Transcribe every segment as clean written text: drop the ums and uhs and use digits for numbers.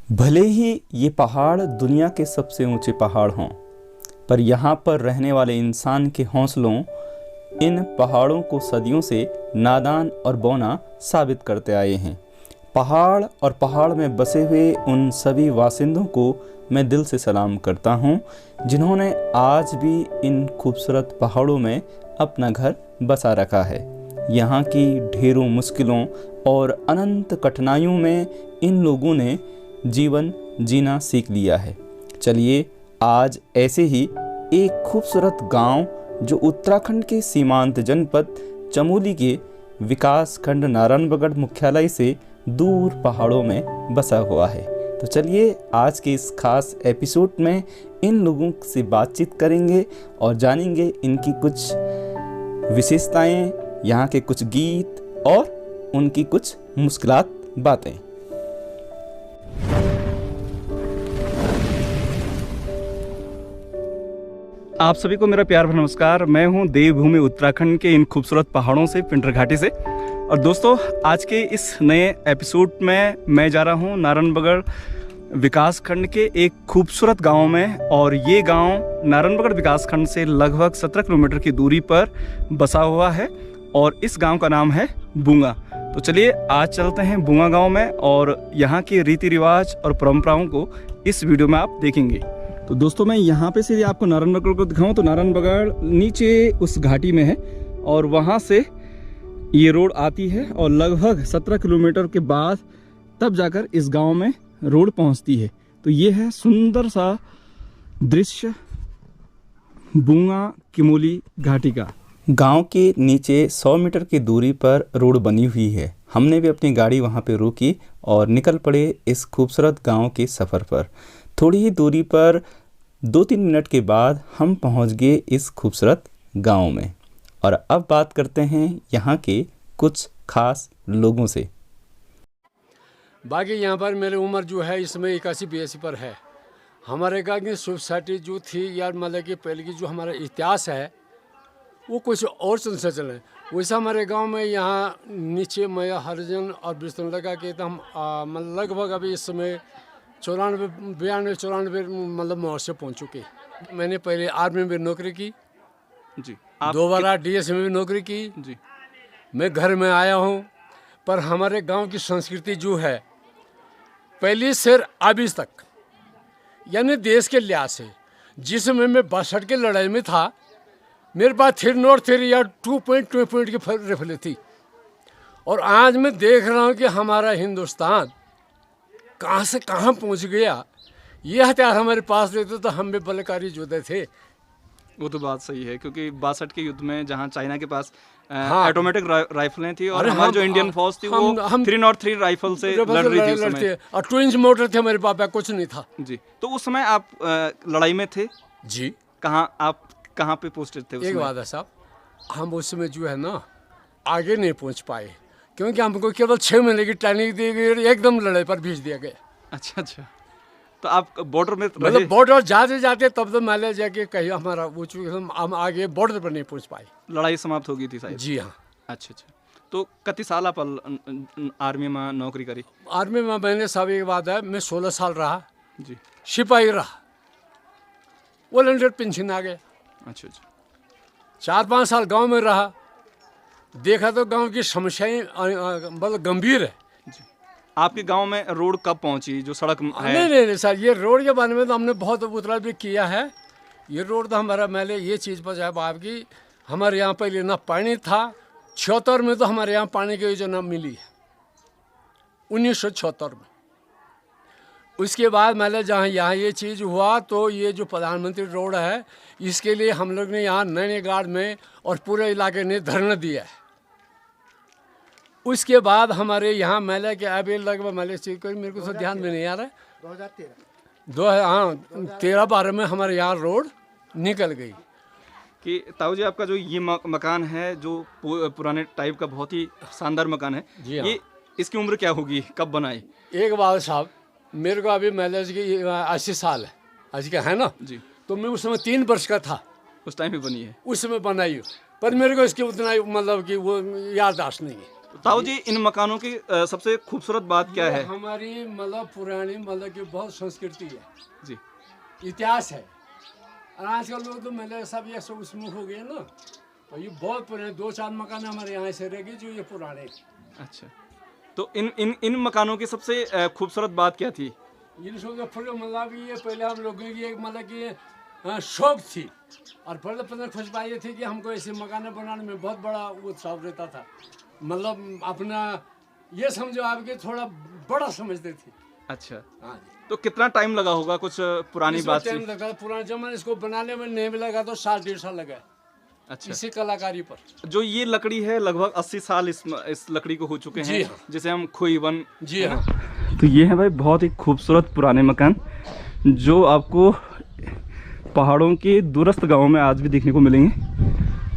भले ही ये पहाड़ दुनिया के सबसे ऊंचे पहाड़ हों, पर यहाँ पर रहने वाले इंसान के हौसलों इन पहाड़ों को सदियों से नादान और बौना साबित करते आए हैं। पहाड़ और पहाड़ में बसे हुए उन सभी वासिंदों को मैं दिल से सलाम करता हूँ, जिन्होंने आज भी इन खूबसूरत पहाड़ों में अपना घर बसा रखा है। यहाँ की ढेरों मुश्किलों और अनंत कठिनाइयों में इन लोगों ने जीवन जीना सीख लिया है। चलिए आज ऐसे ही एक खूबसूरत गांव जो उत्तराखंड के सीमांत जनपद चमोली के विकास खंड नारायणबगड़ मुख्यालय से दूर पहाड़ों में बसा हुआ है, तो चलिए आज के इस खास एपिसोड में इन लोगों से बातचीत करेंगे और जानेंगे इनकी कुछ विशेषताएं, यहाँ के कुछ गीत और उनकी कुछ मुश्किलात बातें। आप सभी को मेरा प्यार भरा नमस्कार। मैं हूं देवभूमि उत्तराखंड के इन खूबसूरत पहाड़ों से, पिंडर घाटी से। और दोस्तों, आज के इस नए एपिसोड में मैं जा रहा हूं नारायणबगड़ विकास खंड के एक खूबसूरत गांव में। और ये गांव नारायणबगड़ विकास खंड से लगभग 17 किलोमीटर की दूरी पर बसा हुआ है और इस गांव का नाम है बूंगा। तो चलिए आज चलते हैं बूंगा गांव में और यहाँ के रीति रिवाज और परंपराओं को इस वीडियो में आप देखेंगे। तो दोस्तों, मैं यहाँ पे से आपको नारायणबगड़ को दिखाऊं तो नारायणबगड़ नीचे उस घाटी में है और वहाँ से ये रोड आती है और लगभग 17 किलोमीटर के बाद तब जाकर इस गांव में रोड पहुँचती है। तो ये है सुंदर सा दृश्य बूंगा किमोली घाटी का। गांव के नीचे 100 मीटर की दूरी पर रोड बनी हुई है। हमने भी अपनी गाड़ी वहाँ पे रोकी और निकल पड़े इस खूबसूरत गांव के सफ़र पर। थोड़ी ही दूरी पर 2-3 मिनट के बाद हम पहुंच गए इस खूबसूरत गांव में। और अब बात करते हैं यहाँ के कुछ खास लोगों से। बाकी यहाँ पर मेरी उम्र जो है इसमें 81-82 पर है। हमारे गाँव की सोसाइटी जो थी यार, मतलब कि पहले की जो हमारा इतिहास है वो कुछ और से चले। वैसा हमारे गांव में यहाँ नीचे मैं हरिजन और विष्णु लगा के तो हम लगभग अभी इस समय 94 मतलब मोहर से पहुँच चुके। मैंने पहले आर्मी में नौकरी की जी, 2 बार डीएस में भी नौकरी की जी। मैं घर में आया हूँ, पर हमारे गांव की संस्कृति जो है पहली से अभी तक, यानी देश के लिहाज से, जिसमें मैं 62 की लड़ाई में था, मेरे पास 3 नॉट 3 या 2.2 की रिफल थी। और आज मैं देख रहा हूँ कि हमारा हिंदुस्तान कहाँ से कहाँ पहुँच गया। ये हथियार हमारे पास रहते तो हम भी बलकारी योद्धे थे। वो तो बात सही है, क्योंकि 62 के युद्ध में जहाँ चाइना के पास हाँ, ऑटोमेटिक राइफलें थी और हमारी जो इंडियन फौज थी वो 303 राइफल से लड़ रही थी उस समय। और ट्विंस मोटर थे हमारे पापा, कुछ नहीं था जी। तो उस समय आप लड़ाई में थे जी। आप कहाँ पे पोस्टेड थे उस एक समय? बात है साहब, हम उस समय जो है ना आगे नहीं पहुँच पाए, क्योंकि हमको केवल 6 महीने की ट्रेनिंग दी गई और एकदम लड़ाई पर भेज दिया गया। अच्छा। तो आप बॉर्डर में मतलब बॉर्डर जाते जाते तब तो मान लिया जाके कहीं हमारा वो हम आगे बॉर्डर पर नहीं पहुंच पाए, लड़ाई समाप्त हो गई थी शायद। जी हाँ। अच्छा। तो कितने साल आप आर्मी में नौकरी करी? आर्मी में मैंने साहब एक बात है, मैं 16 साल रहा जी। सिपाही रहा, वॉलंटियर पेंशन आ गया। अच्छा। 4-5 साल गांव में रहा, देखा तो गांव की समस्याएं बहुत गंभीर है। आपके गांव में रोड कब पहुंची, जो सड़क है? नहीं सर, ये रोड के बारे में तो हमने बहुत उतरा भी किया है। ये रोड तो हमारा मैंने ये चीज़ पर साहब आपकी, हमारे यहाँ पहले ना पानी था। 76 में तो हमारे यहाँ पानी की योजना मिली है, 1976 में। उसके बाद मैंने जहाँ यहाँ ये चीज़ हुआ तो ये जो प्रधानमंत्री रोड है, इसके लिए हम लोग ने यहाँ नैनीगाड़ में और पूरे इलाके ने धरना दिया है। उसके बाद हमारे यहाँ मेले के अभी लगभग मेले चीज को मेरे को तो ध्यान में नहीं आ रहा है, 2013-12 में हमारे यहाँ रोड निकल गई। कि ताऊ जी, आपका जो ये मकान है, जो पुराने टाइप का बहुत ही शानदार मकान है, जी हाँ। ये इसकी उम्र क्या होगी, कब बनाई? एक बात साहब, मेरे को अभी मेले की 80 साल है आज का है ना जी। तो मैं उस समय 3 वर्ष का था, उस टाइम पे बनी है, उस समय बनाई, पर मेरे को इसकी उतना मतलब कि वो याददाश्त नहीं है। ताऊ जी, इन मकानों की सबसे खूबसूरत बात क्या है? हमारी मतलब पुरानी मतलब की बहुत संस्कृति है जी, इतिहास है। और आजकल लोग तो मतलब सब ये सब उसमुख हो गए ना, तो ये बहुत पुराने 2-4 मकान हमारे यहाँ से रह गए जो ये पुराने। अच्छा, तो इन मकानों की सबसे खूबसूरत बात क्या थी? इन सब मतलब ये पहले हम लोगों की एक मतलब कि शौक थी, और पहले खुशबा ये थी कि हमको ऐसे मकान बनाने में बहुत बड़ा उत्साह रहता था। मतलब अपना ये समझो आपके थोड़ा बड़ा समझते थे। अच्छा, हाँ जी। तो कितना टाइम लगा होगा कुछ पुरानी बात टाइम लगा, पुराने जमाने इसको बनाने में नहीं भी लगा तो 1.5 साल लगा। अच्छा, इसी कलाकारी पर। जो ये लकड़ी है लगभग 80 साल इस लकड़ी को हो चुके हैं, हाँ। जिसे हम खोईवन। जी हाँ। तो ये है भाई बहुत ही खूबसूरत पुराने मकान जो आपको पहाड़ों के दूरस्थ गांवों में आज भी देखने को मिलेंगे।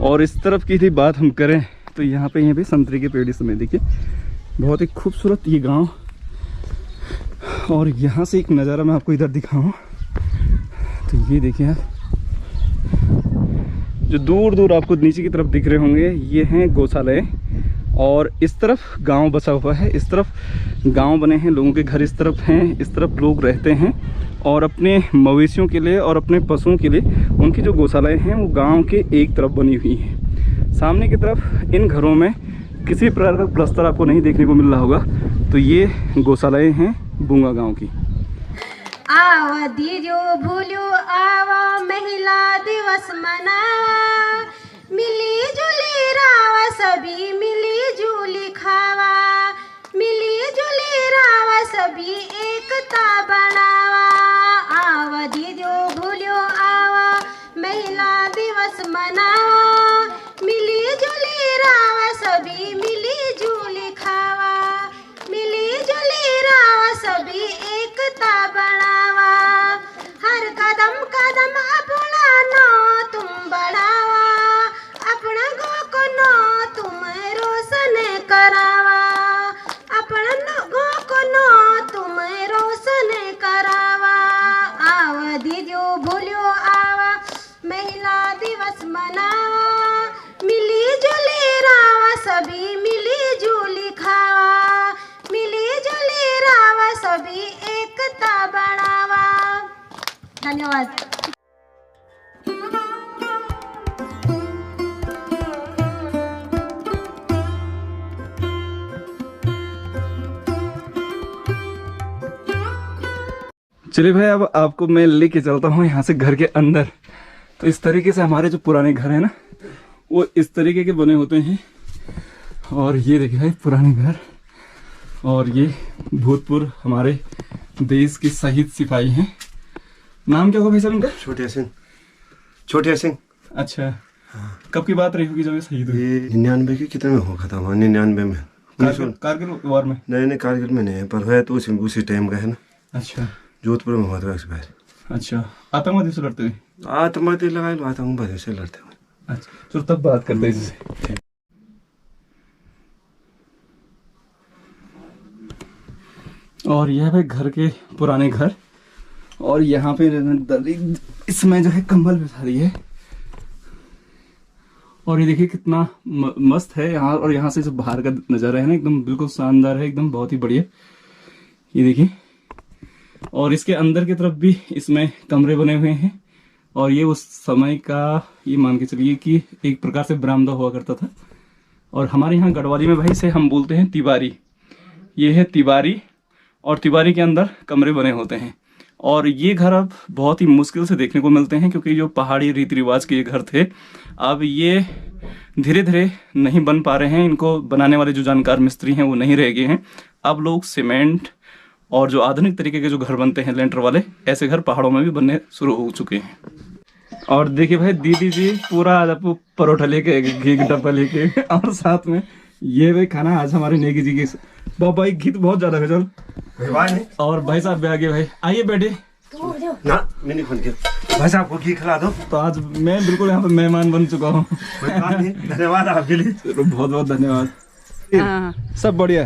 और इस तरफ की यदि बात हम करें तो यहाँ पे भी संतरे के पेड़ इस समय देखिए, बहुत ही खूबसूरत ये गांव। और यहाँ से एक नज़ारा मैं आपको इधर दिखाऊं तो ये देखिए आप, जो दूर दूर आपको नीचे की तरफ दिख रहे होंगे ये हैं गौशालाएँ। और इस तरफ गांव बसा हुआ है, इस तरफ गांव बने हैं, लोगों के घर इस तरफ हैं, इस तरफ लोग रहते हैं और अपने मवेशियों के लिए और अपने पशुओं के लिए उनकी जो गौशालाएँ हैं वो गांव के एक तरफ बनी हुई हैं। सामने की तरफ इन घरों में किसी प्रकार का प्लास्टर आपको नहीं देखने को मिल रहा होगा। तो ये गौशालाएँ हैं बुंगा गाँव की। आवा दीजो भूलो आवा महिला दिवस मनावा, मिली जुली रावा सभी मिली जुली खावा, मिली जुली रावा सभी एकता बनावा। आवा दीजो भूलो आवा महिला दिवस मनावा, मिली जुली रावा सभी मिली जुली खावा, मिली जुली रावा सभी एकता बनावा। हर कदम कदम अपना नो तुम बढ़ावा, अपना गो को नो तुम रोशन करावा, अपना गो को नो तुम रोशन करावा। आवा दीजो भूलो आवा महिला दिवस मनावा, मिली जुली रावा सभी मिली जुली खावा, मिली जुली रावा सभी एकता बढ़ावा। धन्यवाद। चलिए भाई, अब आपको मैं लेके चलता हूँ यहाँ से घर के अंदर। तो इस तरीके से हमारे जो पुराने घर हैं ना वो इस तरीके के बने होते हैं। और ये देखिए भाई पुराने घर, और ये भूतपूर्व हमारे देश के शहीद सिपाही हैं। नाम क्या होगा भाई साहब इनका? छोटे सिंह। छोटे सिंह। अच्छा, कब की बात रही होगी जब ये शहीद हुए? ये 99 के कितने में होगा था? 99 में। कारगिल वार में? नहीं, कारगिल में नहीं है, पर है तो उसी टाइम का है ना। अच्छा, जोधपुर में हुआ था एक्सपायर। अच्छा, आतंकवादी से लड़ते हुए? आतंकवादी लगा लो, आतंकवादी से लड़ते हुए। अच्छा, तो तब बात करते हैं इससे। और यह है घर के पुराने घर, और यहाँ पे इसमें जो है कंबल बिछा रही है। और ये देखिए कितना मस्त है यहाँ, और यहाँ से जो बाहर का नज़ारा है ना एकदम बिल्कुल शानदार है, एकदम बहुत ही बढ़िया। ये देखिए, और इसके अंदर की तरफ भी इसमें कमरे बने हुए हैं। और ये उस समय का, ये मान के चलिए कि एक प्रकार से बरामदा हुआ करता था। और हमारे यहाँ गढ़वाली में भाई से हम बोलते हैं तिवारी। ये है तिवारी, और तिवारी के अंदर कमरे बने होते हैं। और ये घर अब बहुत ही मुश्किल से देखने को मिलते हैं, क्योंकि जो पहाड़ी रीति रिवाज के ये घर थे अब ये धीरे धीरे नहीं बन पा रहे हैं। इनको बनाने वाले जो जानकार मिस्त्री हैं वो नहीं रह गए हैं। अब लोग सीमेंट और जो आधुनिक तरीके के जो घर बनते हैं लेंटर वाले, ऐसे घर पहाड़ों में भी बनने शुरू हो चुके हैं। और देखिए भाई दीदी जी पूरा आज आपको परोठा लेके, घी का डब्बा लेके, और साथ में ये भाई खाना आज हमारे नेगी जी की। बाबा घी तो बहुत ज्यादा है। चल, और भाई साहब भी आगे, भाई आइए बैठे ना, मैंने फोन किया भाई साहब को घी खिला दो। तो आज मैं बिल्कुल यहाँ पे मेहमान बन चुका हूँ। धन्यवाद आपके लिए। बहुत बहुत धन्यवाद। सब बढ़िया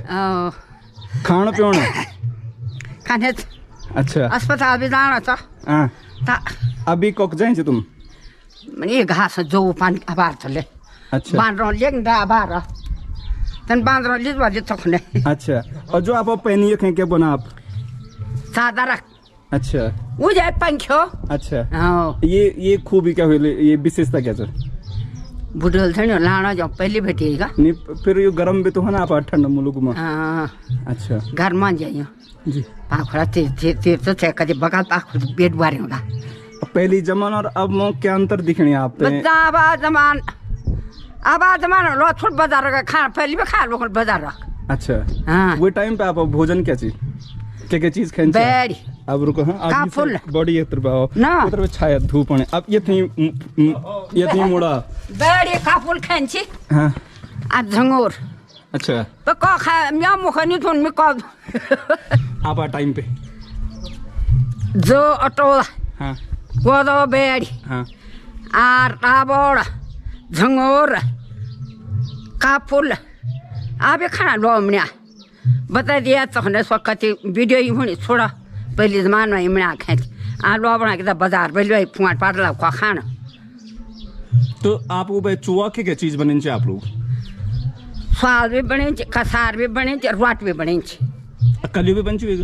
खाना पीना खाने अच्छा अस्पताल भी जाना था। हाँ, अभी कब जाए तुम? ये घास जो पानी आबार चले। अच्छा, बांध रहा लेकिन आबार तन बांद्रा लिज वाली तखने अच्छा, और जो आप पहनी है क्या बना आप? सादा रख। अच्छा, वो जाए पंखो। अच्छा, हाँ ये खूबी क्या हुई, ये विशेषता क्या सर? बुढ़ल थे ना लाना जो पहले बैठेगा नहीं फिर ये गर्म भी तो है ना आप ठंडा मुल्क में। हाँ अच्छा घर मान जाइयो जी। पाखड़ा तीर तो थे कभी बगल पाखड़ पेट बारे होगा। पहली जमाना और अब में क्या अंतर दिखने आप पे? बच्चा आबाद जमान लो थोड़ बाजार का खाना पहले भी खा लो बाजार रख। अच्छा हाँ वो टाइम पे आप भोजन क्या चीज क्या चीज खाई? बैरी अब रुको, हाँ काफुल बॉडी एक तरफ आओ ना उधर पे छाया धूप है। अब ये थी मुड़ा बैरी काफुल खेंची हाँ आज झंगोर अच्छा तो को खा मैं मुखनी थोन में को आप टाइम पे जो अटोला हाँ कोदो बैरी हाँ आर टाबोड़ झंगोर काफुल आप ये खाना लो हमने बता दिया तो हमने सो कति वीडियो ही होनी छोड़ा पहले जमान में इमना खेच आ लो बना के बाजार पहले फुआट पाटला को खाना। तो आप वो चुआ के क्या चीज बने आप लोग? स्वाद भी बने कसार भी बने रोट भी बने कली भी बन चुकी?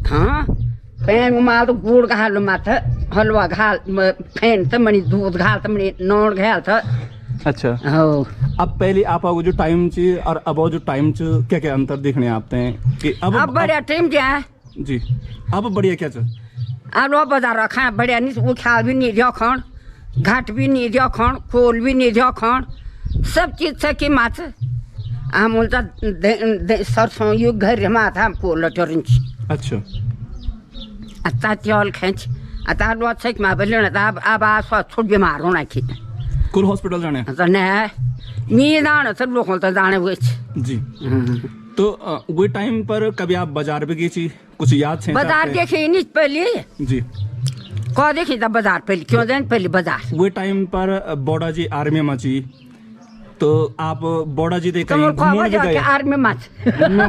हाँ फैन माल तो गुड़ घाल माथ हलवा घाल फैन तो मनी दूध घाल तो मनी नौड़ घाल तो। अच्छा हो अब पहले आप जो टाइम ची और अब जो टाइम च क्या क्या अंतर देखने आपते हैं कि अब बढ़िया टाइम क्या है जी? अब बढ़िया क्या चल? आलू बाजार खाना बढ़िया नहीं वो ख्याल भी नहीं दिया खान घाट भी नहीं दिया खान खोल भी नहीं दिया खान सब चीज से की माथ हम बोलता सरसों यू घर माथा हम कोल टोरेंच। अच्छा अता चावल खेच अता लो अच्छा माँ बोले ना अब आ छोट बीमार होना की कुल हॉस्पिटल जाने तो नहीं मी दाने सब लोगों तो जाने हुए जी। तो वो टाइम पर कभी आप बाजार भी गई थी कुछ याद है? बाजार देखे नहीं पहले जी कौ देखी था बाजार पहले क्यों दें पहले बाजार वो टाइम पर बॉडा जी आर्मी में छी तो आप बॉडा जी देख कहीं घूमने भी गए? आर्मी में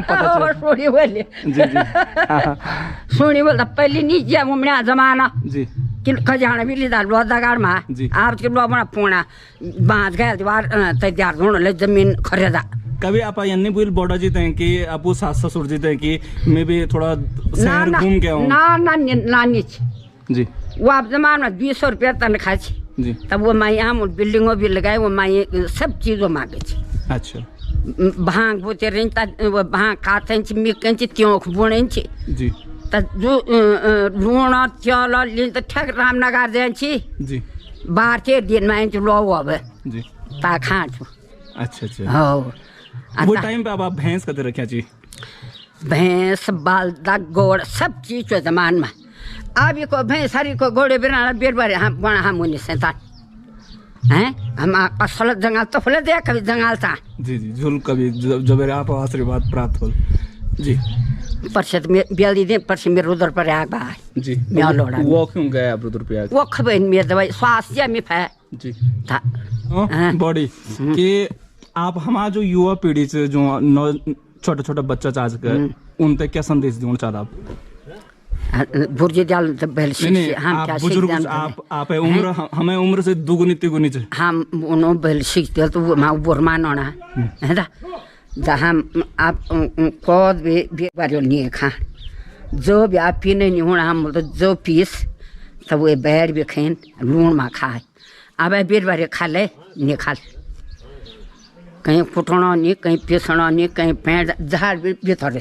पता सोनी बोले जी जी सोनी बोलता पहले नहीं जिया मुमने जमाना जी कि खजाना भी लीदा लो दगाड़ में जी। आप के लो बना पूना बांध गए दीवार तैयार होने ले जमीन खरीदा। कभी आप अन्य बोल बॉडा जी थे कि आप सास ससुर जी थे कि मैं भी थोड़ा शहर घूम के आऊँ? ना ना ना नीच जी वो आप जमाना 200 रुपया तनख्वाह छी जी। तब वो माई हम बिल्डिंगों भी लगाए वो माई सब चीज़ों मांगे छी। अच्छा भांग बोते रही वो भांग खाते मिकें त्योंख बुने जी जो लूण तेल लिन तो ठेक रामनगर दें जी 12 दिन में लो अब जी ता खा छु। अच्छा अच्छा हो वो टाइम पे अब आप भैंस कदे रखा जी? भैंस बालदा गोड़ सब चीज चो जमान में अब को भैंस हरी को घोड़े बिना बेर बारे हम बना हम उन्हें सेंतान हैं हम असल जंगल तो फुले दे कभी जंगल था जी जी झुल कभी जब आप आशीर्वाद प्राप्त हो जी। परसत में बेली दिन परस मेरे उधर पर आ बाहर जी मैं लोड़ा वो क्यों गए आप उधर पे? वो खबर मेरे दवाई स्वास्थ्य में फै जी था बॉडी कि आप हमारा जो युवा पीढ़ी से जो छोटा छोटा बच्चा चाह कर उन तक क्या संदेश दूँ चाह आप? बुर्जी डाल तो बेल हम क्या बुजुर्ग आप उम्र हमें उम्र से दुगुनी तिगुनी से हम उन्होंने बेल सीखते तो वो माँ बुरमान होना है ना जहाँ आप कौद भी बारे नहीं खा जो भी आप पीने नहीं होना हम बोलते जो पीस तब वो बैर भी खेन लूण में खाए अब बेर बारे खा ले नहीं खा कहीं कुटना नहीं कहीं पीसना नहीं कहीं पेड़ झाड़ भी भीतर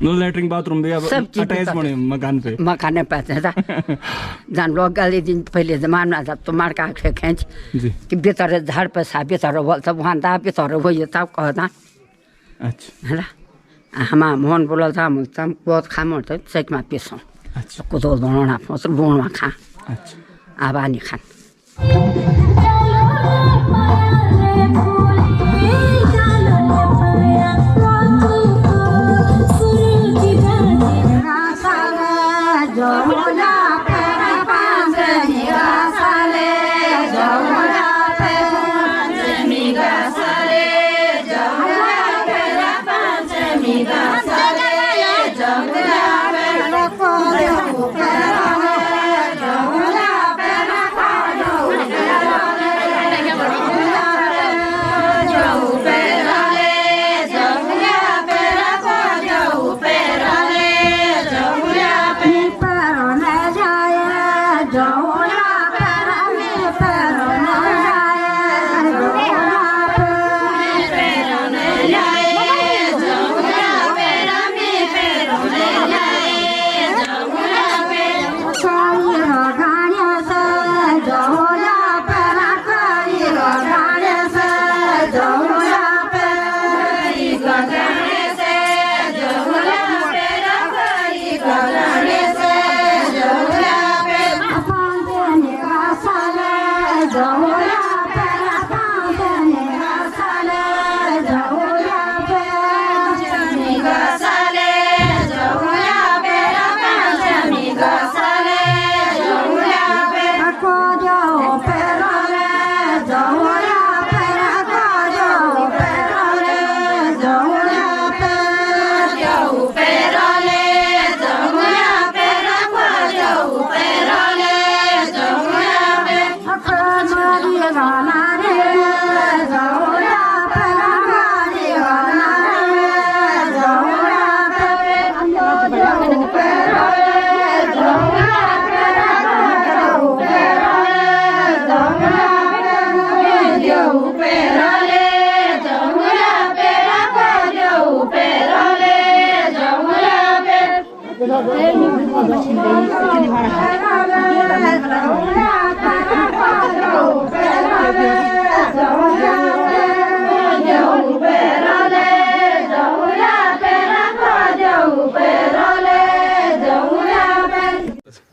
लैट्रिन बाथरूम भी अब अटैच बने मकान पे मकान पे जान लोग गली दिन पहले जमाना जब तो मार का खेच कि भीतर झाड़ पे सा भीतर बोल तब वहाँ दा भीतर हो ये तब कहना अच्छा है हम मोहन बोल था हम तम बहुत खाम तो सेक में पीसों अच्छा कुछ बनाना मतलब लूण में खा अच्छा आबा नहीं खान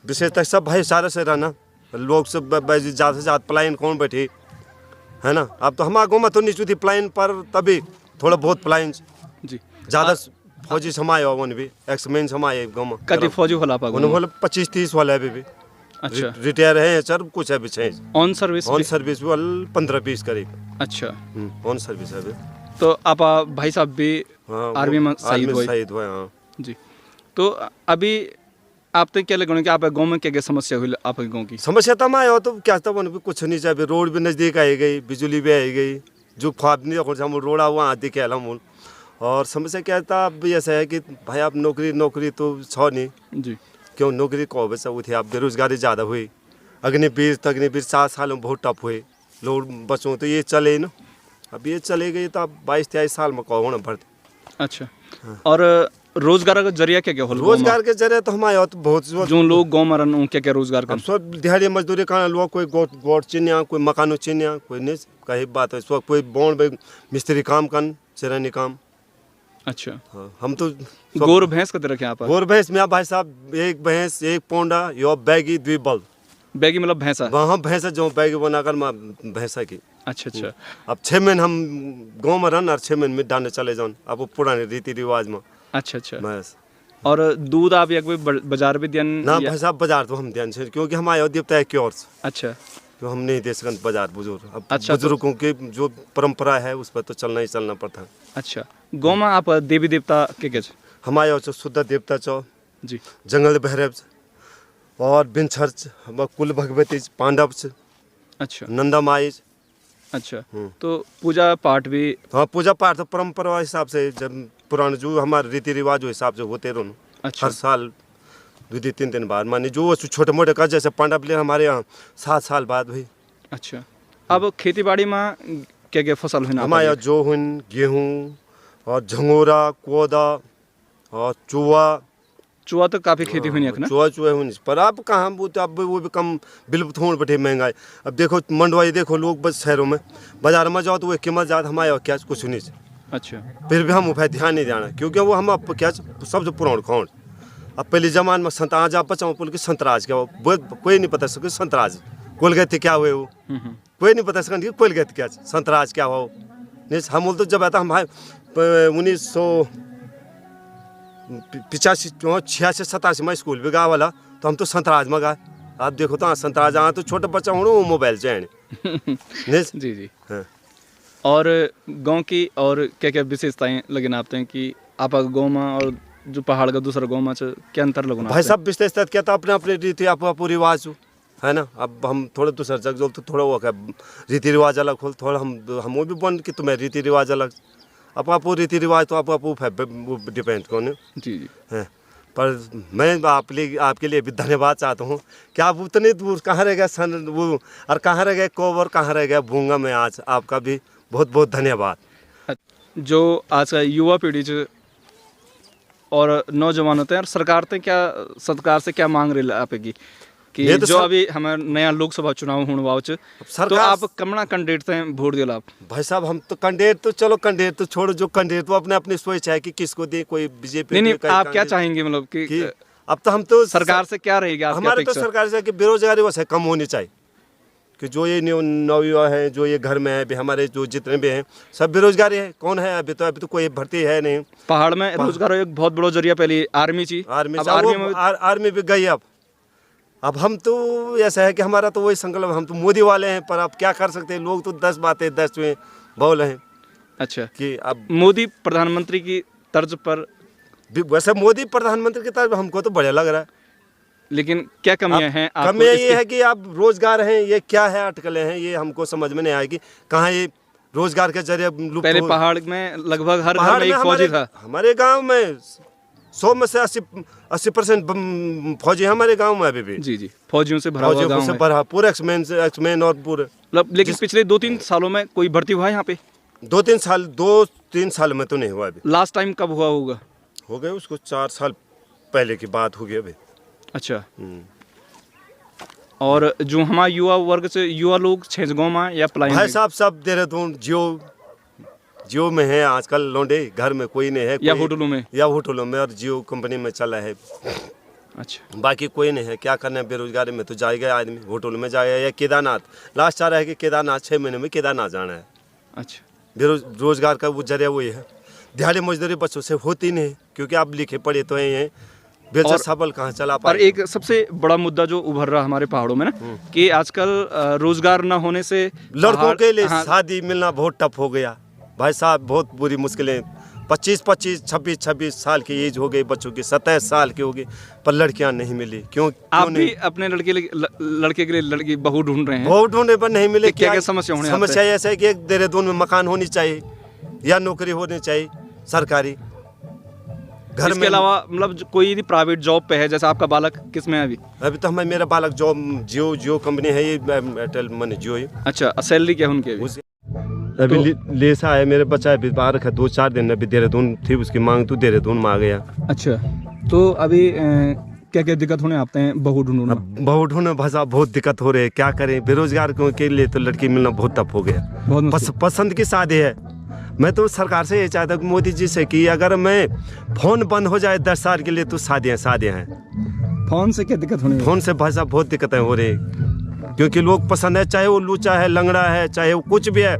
विशेषतः सब भाईचारे से रहना, लोग सब ज़्यादा से ज़्यादा पलायन कौन बैठे है ना। अब तो हमारे गाँव में तो नहीं थी पलायन, पर तभी थोड़ा बहुत पलायन जी ज़्यादा फौजी समाये हो भी एक्समेन समाये गाँव में कति फौजी होला पा उन्होंने 25-30 वाला अभी भी अच्छा रिटायर है सर, कुछ अभी छः ऑन सर्विस ऑन सर्विस वाल 15-20 करीब अच्छा ऑन सर्विस है अभी। तो आप भाई साहब भी हाँ, आर्मी में शहीद हुए शहीद हुए हाँ जी। तो अभी आप तो क्या लगने कि आप गांव में क्या क्या समस्या हुई आपके गांव की? समस्या तो हमारे हो तो क्या था भी कुछ नहीं चाहिए, रोड भी नज़दीक आई गई, बिजली भी आई गई, जो ख्वाब नहीं हम रोड हुआ आती क्या हम। और समस्या क्या था अब ऐसा है कि भाई आप नौकरी तो छो नहीं जी क्यों नौकरी को वैसा हुई थी, आप बेरोजगारी ज़्यादा हुई, अग्निवीर 7 साल में बहुत टफ हुए लोग बच्चों, तो ये चले ना, अब ये चले गई तो अब 22-23 साल में कहो ना भरते। अच्छा और रोजगार का जरिया क्या क्या हो रोजगार के जरिए तो हमारे तो बहुत जो लोग गाँव में रहने क्या क्या रोजगार कर सब दिहाड़ी मजदूरी करना लोग, कोई गोट चिन्या, कोई मकानों चिन्या, कोई नहीं कहीं बात है सो, कोई बॉन्ड मिस्त्री काम कर चिरानी काम। अच्छा हाँ, हम तो गोर भैंस कते रखे आप? गोर भैंस में भाई साहब एक भैंस एक पोंडा यो बैगी 2 बल बैगी मतलब भैंसा? वहाँ भैंसा जो बैगी बनाकर भैंसा की। अच्छा अच्छा अब 6 महीने हम गाँव में रहना और 6 महीने में डालने चले जाओ अब वो पुराने रीति रिवाज में। अच्छा अच्छा बस और दूध आप एक बाजार भी दियन ना भाई साहब बाजार तो हम ध्यान से क्योंकि हम आए देवता है क्योर्स अच्छा तो हम नहीं दे सकते बाजार बुजुर्ग, अब अच्छा, बुजुर्गों की जो परंपरा है उस पर तो चलना ही चलना पड़ता है। अच्छा गाँव में आप देवी देवता के हमारे यहाँ शुद्ध देवता चौ जी जंगल भैरव और बिनछर्च कुल भगवती पांडव अच्छा नंदा माई। अच्छा तो पूजा पाठ भी हाँ पूजा पाठ तो परंपरा हिसाब से जब पुराने जो हमारे रीति रिवाज हिसाब से होते रहो अच्छा हर साल 2-3 दिन बाद माने जो छोटे मोटे का जैसे पांडव ले हमारे यहाँ 7 साल बाद भाई। अच्छा अब खेती बाड़ी में क्या क्या फसल हुई हमारे यहाँ जो हुन गेहूँ और झंगोरा कोदा और चुआ तो काफी खेती हुई है चूहा हुई पर अब कहाँ वो तो अब वो भी कम बिल थोड़ बैठे महंगाई। अब देखो मंडवाई देखो लोग बस शहरों में बाजार में जाओ तो वो कीमत ज़्यादा हमारे यहाँ क्या कुछ नहीं। अच्छा फिर भी हम उपाय ध्यान नहीं देना क्योंकि वो हम अब क्या सबसे पुराना खोड़। अब पहले जमान में संतराज आप बचाओ पुल के संतराज क्या वो कोई नहीं पता सके संतराज कोल गए थे क्या हुए वो कोई नहीं पता सके कोल गए थे क्या संतराज क्या हो नहीं। हम बोलते जब आता हम 1985-86 में स्कूल भी गा वाला तो हम तो संतराज में गाए। आप देखो तो संतराज तो छोटा बच्चा हो मोबाइल से जी जी हाँ। और गांव की और क्या क्या विशेषताएं लगे आपते हैं कि आप गाँव में और जो पहाड़ का दूसरा गाँव में क्या अंतर लगना भाई साहब विशेषता क्या था अपने अपने रीति आप रिवाज है ना। अब हम थोड़ा दूसरा जग जो तो थोड़ा वो क्या रीति रिवाज अलग हो थोड़ा हम वो भी बन कि तुम्हें रीति रिवाज अलग आप रीति रिवाज तो आप डिपेंड कौन जी जी है। पर मैं आपके लिए भी धन्यवाद चाहता हूँ कि आप उतने दूर कहाँ रह गए वो और कहाँ रह गए कोब और कहाँ रह गया भूंगा में आज आपका भी बहुत बहुत धन्यवाद। जो आज का युवा पीढ़ी और नौजवान होते हैं और सरकार से क्या मांग रही है आपकी कि तो जो अभी हमारे नया लोकसभा चुनाव होने वाले तो आप कमना कैंडिडेट से वोट दिला आप? भाई साहब हम तो कैंडिडेट तो चलो कैंडिडेट तो छोड़ो जो कैंडिडेट तो अपने अपनी सोच है कि किसको दे कोई बीजेपी नहीं आप क्या चाहेंगे मतलब कि अब तो हम तो सरकार से क्या रहेगी हमारे तो सरकार से कि बेरोजगारी वैसे कम होनी चाहिए कि जो ये नौयुवा है जो ये घर में है भी हमारे जो जितने भी हैं सब बेरोजगारी है। कौन है अभी तो कोई भर्ती है नहीं। पहाड़ में रोजगार एक बहुत बड़ा जरिया पहले आर्मी थी आर्मी भी गई। अब हम तो ऐसा है कि हमारा तो वही संकल्प हम तो मोदी वाले हैं पर अब क्या कर सकते हैं लोग तो 10 बातें 10 में बोल हैं। अच्छा कि अब मोदी प्रधानमंत्री की तर्ज पर वैसे मोदी प्रधानमंत्री की तरफ हमको तो बढ़िया लग रहा है लेकिन क्या कमियां हैं? कमियां ये है कि आप रोजगार हैं ये क्या है अटकलें हैं ये हमको समझ में नहीं आएगी कहाँ ये रोजगार के जरिए पहले पहाड़ में लगभग हर घर में एक फौजी था। हमारे गाँव में 100 में से 80% फौजी हमारे गांव में अभी भी। जी जी फौजियों से भरा हुआ गांव है पूरे एक्समैन और पूरे। लेकिन पिछले 2-3 सालों में कोई भर्ती हुआ है यहाँ पे? 2-3 साल में तो नहीं हुआ अभी। लास्ट टाइम कब हुआ होगा? हो गए उसको 4 साल पहले की बात होगी अभी। अच्छा। और जो हमारा युवा वर्ग से युवा लोग छेज गाँव में या पलायन भाई साहब सब देहरादून जियो में है आजकल लौंडे, घर में कोई नहीं है, या होटलों में, या होटलों में, और जियो कंपनी में चला है। अच्छा। बाकी कोई नहीं है, क्या करना है, बेरोजगारी में तो जाएगा आदमी, होटल में जाएगा या केदारनाथ। लास्ट चाह रहा है कि केदारनाथ 6 महीने में केदारनाथ जाना है। अच्छा। बेरोजगार का वो जरिया वही है। दिहाड़ी मजदूरी बच्चों से होती नहीं, क्योंकि आप लिखे पढ़े तो हैं, बेलचा सबल कहाँ चला पाए। और एक सबसे बड़ा मुद्दा जो उभर रहा हमारे पहाड़ों में ना, कि आजकल रोजगार न होने से लड़कों के लिए शादी मिलना बहुत टफ हो गया भाई साहब, बहुत बुरी मुश्किलें। 25, 26 साल की एज हो गई बच्चों की, 27 साल की हो गई, पर लड़कियां नहीं मिली। क्यों आप भी अपने लड़के के लिए लड़की बहू ढूंढ रहे हैं? बहू ढूंढने पर नहीं मिले। क्या समस्या होने? समस्या ऐसा है कि एक देहरादून में मकान होनी चाहिए या नौकरी होनी चाहिए सरकारी। घर इसके अलावा मतलब कोई यदि प्राइवेट जॉब पे है, जैसे आपका बालक किस में है अभी? अभी तो हमें मेरा बालक जॉब जियो कंपनी है, ये एयरटेल मनी जियो है। अच्छा। सैलरी क्या उनकी अभी लेसा है मेरे बच्चा, अभी बाहर है 2-4 दिन, अभी देहरादून थी उसकी मांग, तो देहरादून में आ गया। अच्छा। तो अभी क्या क्या दिक्कत होने आते हैं बहू ढूंढने? बहू ढूंढने भाषा बहुत दिक्कत हो रही है, क्या करें, बेरोजगार के लिए तो लड़की मिलना बहुत टफ हो गया। पसंद की शादी है। मैं तो सरकार से ये चाहता हूँ, मोदी जी से, कि अगर मैं फोन बंद हो जाए 10 साल के लिए तो शादियाँ हैं। फोन से क्या दिक्कत होने? फोन से भाषा बहुत दिक्कतें हो रही, क्योंकि लोग पसंद है, चाहे वो लूचा है, लंगड़ा है, चाहे वो कुछ भी है,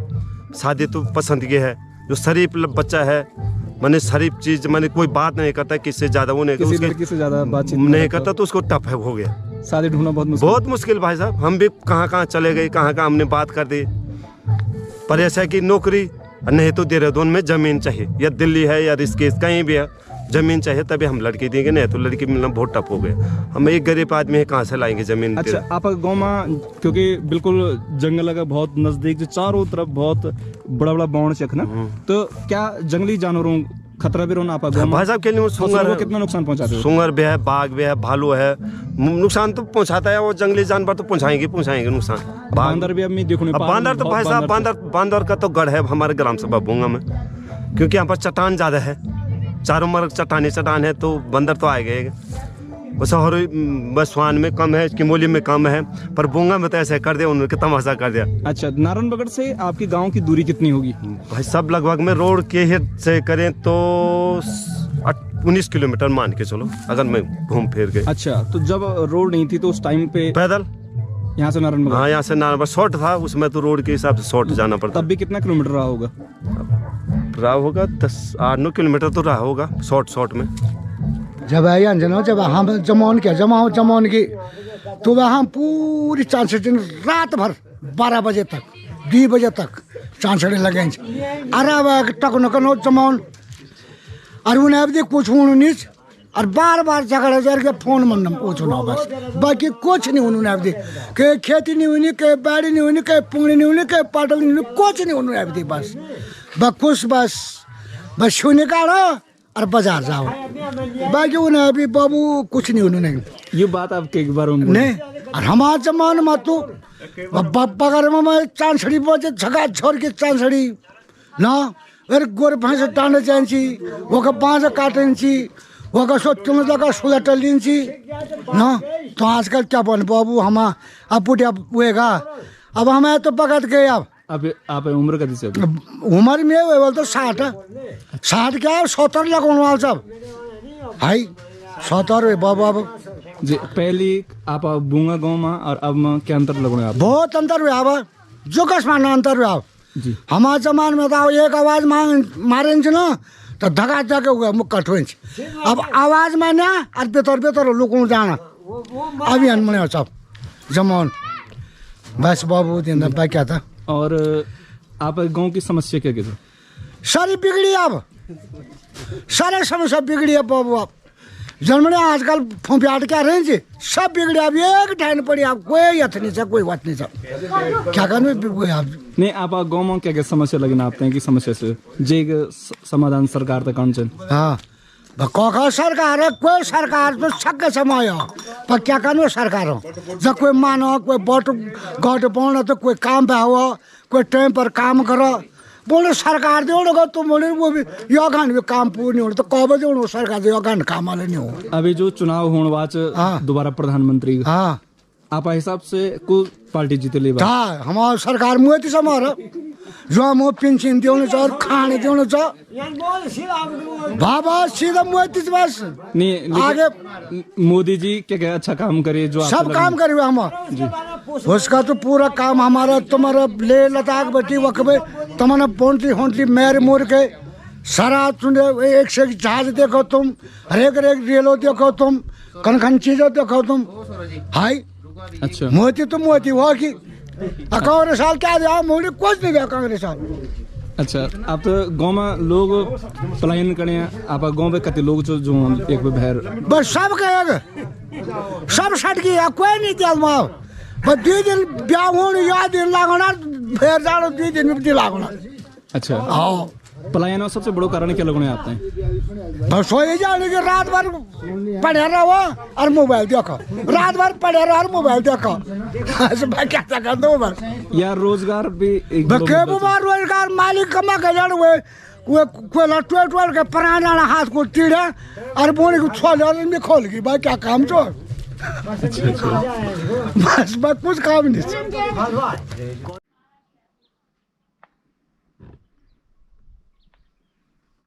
शादी तो पसंद की है। जो शरीफ बच्चा है, मैंने शरीफ चीज, मैंने कोई बात नहीं करता, किससे ज्यादा वो नहीं, किसी लड़की से ज्यादा बातचीत नहीं करता, तो उसको टफ है हो गया। शादी ढूंढना बहुत मुश्किल भाई साहब। हम भी कहाँ चले गए, कहाँ हमने बात कर दी, पर ऐसा है कि नौकरी नहीं तो देहरादून में जमीन चाहिए, या दिल्ली है या ऋषिकेश कहीं भी है, जमीन चाहिए तभी हम लड़की देंगे, नहीं तो लड़की मिलना बहुत टफ हो गया। हम एक गरीब आदमी है, कहाँ से लाएंगे जमीन? अच्छा। आप गाँव में क्योंकि बिल्कुल जंगल का बहुत नजदीक, जो चारों तरफ बहुत बड़ा बड़ा बाउंड चक ना, तो क्या जंगली जानवरों खतरा भी रोना? भाई साहब के लिए सुंगर को कितना नुकसान पहुंचाते हो? सुंगर भी है, बाघ भी है, भालू है, नुकसान तो पहुंचाता है वो जंगली जानवर, तो पहुंचाएंगे नुकसान। बांदर भी अभी देखो, बांदर तो भाई साहब, बांदर का तो गढ़ है हमारे ग्राम सभा भूंगा में, क्योंकि यहाँ पर चट्टान ज्यादा है, चारों मर्ग चट्टान है, तो बंदर तो आएगा। सौरी बसवान में कम है, किमोली में कम है, पर भूंगा में तो ऐसे कर दिया उन्होंने, तमाशा कर दिया। अच्छा। नारायणबगड़ से आपकी गांव की दूरी कितनी होगी? भाई सब लगभग में रोड के हित से करें तो 19 किलोमीटर मान के चलो, अगर मैं घूम फिर के। अच्छा। तो जब रोड नहीं थी तो उस टाइम पे पैदल यहाँ से नारायणबगड़? हाँ, यहाँ से नारायणबगड़ शॉर्ट था, उसमें तो रोड के हिसाब से शॉर्ट जाना पड़ता। तब भी कितना किलोमीटर रहा होगा? 10-8-9 किलोमीटर तो रहा होगा शॉर्ट में। जब जब हम जमौन की, तो वहाँ पूरी चांसड़ी रात भर 12 बजे तक 2 बजे तक चांसड़ी लगे। अरे वह तक न जमौन, और उन्हें अब कुछ नीच, और बार झगड़ा जर के फोन मन पूछना, बस बाकी कुछ नहीं। उन्होंने अब के खेती नहीं हुई, के बाड़ी नहीं हुई, के पुंगड़ी नहीं हुई, के पाटल नहीं हुई, कुछ नहीं उन्होंने अब बस बस बस शू निकालो और बाजार जाओ, बाकी उन्हें अभी बाबू कुछ नहीं उन्होंने। ये बात आपके एक बार नहीं, और हमारे जमान में तो बगर में चांसड़ी बजे झगा छोड़ के चांसड़ी ना, अरे गोर भैंस टाँड जाए, वो बाँझ काटे, वो सोचने लगा सुलट लीची ना। तो आजकल क्या बन बाबू, हम अब बुढ़िया हुएगा, अब हमें तो पकड़ गए। अब आप उम्र का दिशा उम्र में बोल तो 60 क्या 70 लगने वाला सब हाई 70 बाबा। अब जी पहले आप बूंगा गाँव में और अब में क्या अंतर लगने? बहुत अंतर हुआ, अब जो कसमान अंतर हुआ। जी हमारे जमान में तो एक आवाज मारे ना तो धगा धके हुआ मुख कट। अब आवाज में ना और बेतर लुकू जाना अभियान में सब जमान बस बाबू दिन क्या था। और आप गांव की समस्या क्या क्या? सारी बिगड़ी, अब सारे समस्या बिगड़ी है बाबू। अब जन्मने आजकल फोंपियाट क्या रहे जी, सब बिगड़े। अब एक ठान पड़ी, अब कोई यथ नहीं था, कोई बात नहीं था, क्या करने आप नहीं। आप गाँव में क्या क्या समस्या लगे ना आपते हैं कि समस्या से जे समाधान सरकार तक कौन चल? हाँ कौका सरकार है, कोई सरकार तो छक्के समय हो, पर क्या करने सरकार हो, जब कोई मानो कोई बोट गट पाना तो कोई काम पे हो, कोई टाइम पर काम करो, बोले सरकार दे गो तुम बोले वो भी यो घंट भी काम पूर्ण नहीं हो तो कब दे सरकार दे यो घंट काम वाले नहीं हो। अभी जो चुनाव होने वाच हाँ। दोबारा प्रधानमंत्री हाँ आप हिसाब से को पार्टी जीते ले था हमारा सरकार मुझे तो हमारा जो हम पेंशन देने और खाने देने बाबा सीधा मुझे बस नहीं आगे मोदी जी क्या क्या अच्छा काम करे जो आपको सब लगे? काम करे हम उसका तो पूरा काम हमारा तुम्हारा ले लद्दाख बटी वकबे तुम्हारा पोंटली होंटली मैर मोर के सारा तुम एक से एक जहाज देखो तुम हर एक रेलो देखो तुम कन कन चीज़ें देखो तुम हाय अच्छा मोती तो मोती हुआ कि कांग्रेस साल क्या दिया मोदी कुछ नहीं दिया कांग्रेस साल। अच्छा आप तो गांव में लोग पलायन करे आप गांव में कते लोग जो एक बहर बस सब कहेगा सब सट गया कोई नहीं दिया माँ बस 2 दिन ब्याह होने या दिन लागना फिर जानो 2 दिन में लागना। अच्छा हाँ पलायन का सबसे बड़ा कारण क्या लगने आपने बस वही जाने के रात भर पढ़े रहो और मोबाइल देखो रात भर पढ़े रहो और मोबाइल देखो मैं क्या कर दो बस यार रोजगार भी एक बड़ा बके मुद्दा बुमार रोजगार मालिक कमा के जान वो कोई लटवे के पुराना हाथ को टीड़े और बोले को छोड़ में खोल गई भाई क्या काम चो बस कुछ काम नहीं।